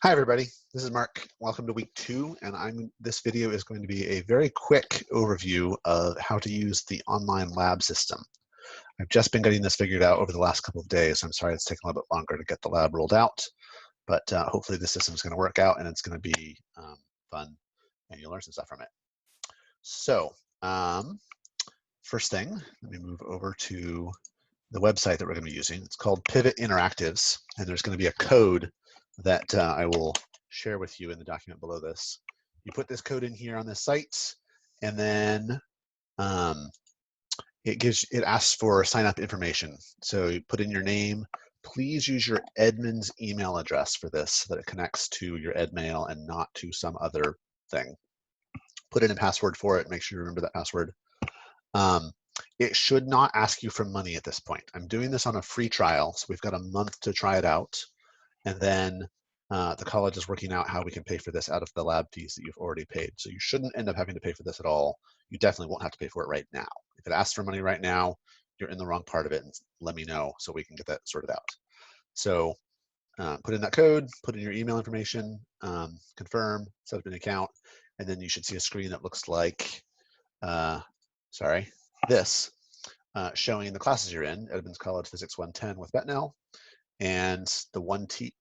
Hi everybody, this is Mark. Welcome to week 2, and this video is going to be a very quick overview of how to use the online lab system. I've just been getting this figured out over the last couple of days. I'm sorry it's taken a little bit longer to get the lab rolled out, but hopefully the system is going to work out and it's going to be fun and you'll learn some stuff from it. So first thing, let me move over to the website that we're going to be using. It's called Pivot Interactives, and there's going to be a code that I will share with you in the document below this. You put this code in here on this site, and then it asks for sign up information. So you put in your name. Please use your admin's email address for this so that it connects to your EdMail and not to some other thing. Put in a password for it. Make sure you remember that password. It should not ask you for money at this point. I'm doing this on a free trial, so we've got a month to try it out. And then the college is working out how we can pay for this out of the lab fees that you've already paid. So you shouldn't end up having to pay for this at all. You definitely won't have to pay for it right now. If it asks for money right now, you're in the wrong part of it, and let me know so we can get that sorted out. So put in that code, put in your email information, confirm, set up an account, and then you should see a screen that looks like, this, showing the classes you're in, Edmonds College Physics 110 with Betnell, and the 1D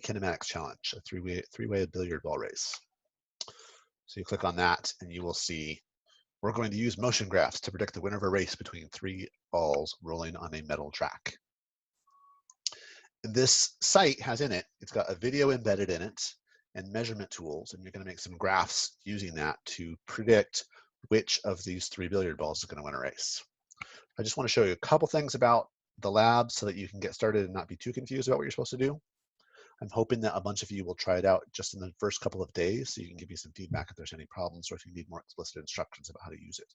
kinematics challenge, a three-way billiard ball race. So you click on that and you will see we're going to use motion graphs to predict the winner of a race between 3 balls rolling on a metal track. And this site has in it, it's got a video embedded in it and measurement tools, and you're going to make some graphs using that to predict which of these 3 billiard balls is going to win a race. I just want to show you a couple things about the lab so that you can get started and not be too confused about what you're supposed to do. I'm hoping that a bunch of you will try it out just in the first couple of days so you can give me some feedback if there's any problems or if you need more explicit instructions about how to use it.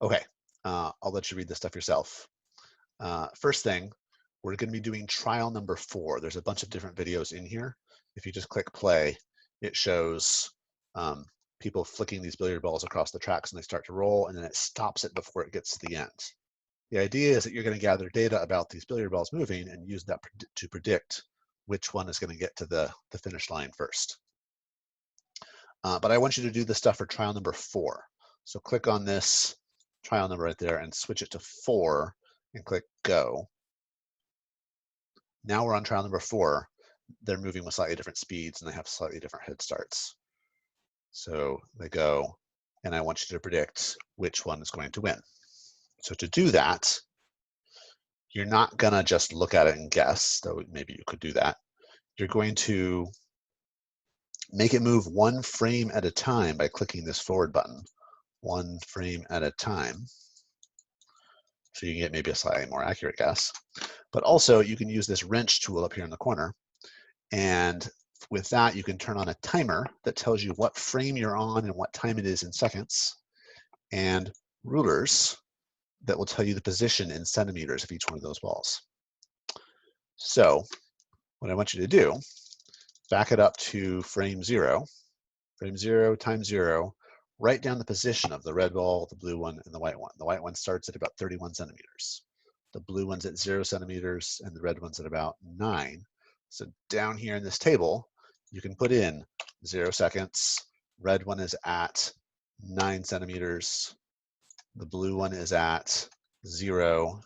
Okay, I'll let you read this stuff yourself. First thing, we're going to be doing trial number 4. There's a bunch of different videos in here. If you just click play, it shows people flicking these billiard balls across the tracks and they start to roll, and then it stops it before it gets to the end. The idea is that you're going to gather data about these billiard balls moving and use that to predict which one is going to get to the finish line first. But I want you to do this stuff for trial number 4. So click on this trial number right there and switch it to 4 and click go. Now we're on trial number 4. They're moving with slightly different speeds and they have slightly different head starts. So they go, and I want you to predict which one is going to win. So to do that, you're not gonna just look at it and guess, though maybe you could do that. You're going to make it move 1 frame at a time by clicking this forward button, 1 frame at a time. So you can get maybe a slightly more accurate guess. But also you can use this wrench tool up here in the corner. And with that, you can turn on a timer that tells you what frame you're on and what time it is in seconds, and rulers that will tell you the position in centimeters of each one of those balls. So what I want you to do, back it up to frame 0 times 0, write down the position of the red ball, the blue one, and the white one. The white one starts at about 31 centimeters. The blue one's at 0 centimeters, and the red one's at about 9. So down here in this table, you can put in 0 seconds, red one is at 9 centimeters, the blue one is at 0,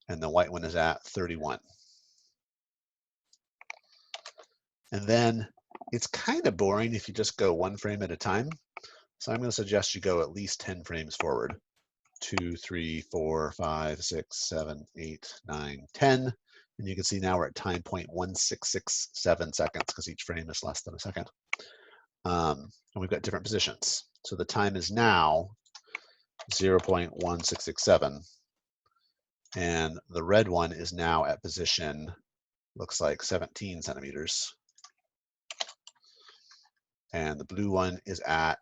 and the white one is at 31. And then it's kind of boring if you just go 1 frame at a time. So I'm going to suggest you go at least 10 frames forward. 2, 3, 4, 5, 6, 7, 8, 9, 10. And you can see now we're at time point 1667 seconds because each frame is less than a second. And we've got different positions. So the time is now 0.1667. And the red one is now at position, looks like 17 centimeters. And the blue one is at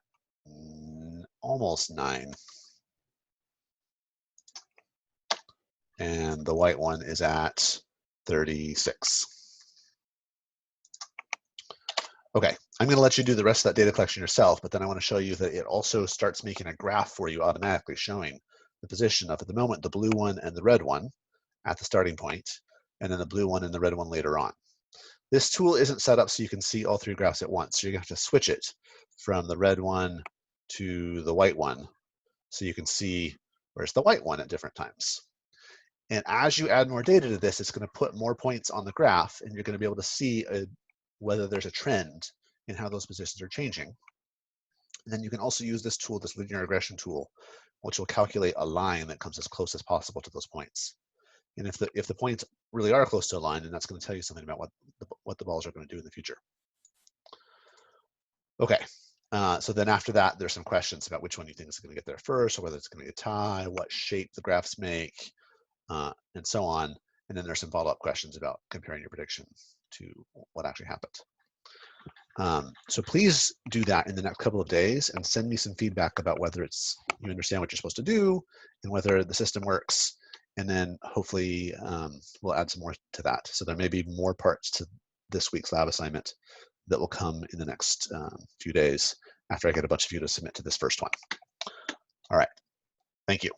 almost 9. And the white one is at 36. Okay, I'm going to let you do the rest of that data collection yourself, but then I want to show you that it also starts making a graph for you automatically showing the position of, at the moment, the blue one and the red one at the starting point, and then the blue one and the red one later on. This tool isn't set up so you can see all three graphs at once. So you're going to have to switch it from the red one to the white one so you can see where's the white one at different times. And as you add more data to this, it's going to put more points on the graph, and you're going to be able to see whether there's a trend in how those positions are changing. And then you can also use this tool, this linear regression tool, which will calculate a line that comes as close as possible to those points. And if the points really are close to a line, then that's going to tell you something about what the balls are going to do in the future. Okay, so then after that, there's some questions about which one you think is going to get there first, or whether it's going to be a tie, what shape the graphs make, and so on. And then there's some follow-up questions about comparing your prediction to what actually happened. So please do that in the next couple of days and send me some feedback about whether you understand what you're supposed to do and whether the system works. And then hopefully we'll add some more to that. So there may be more parts to this week's lab assignment that will come in the next few days after I get a bunch of you to submit to this first one. All right, thank you.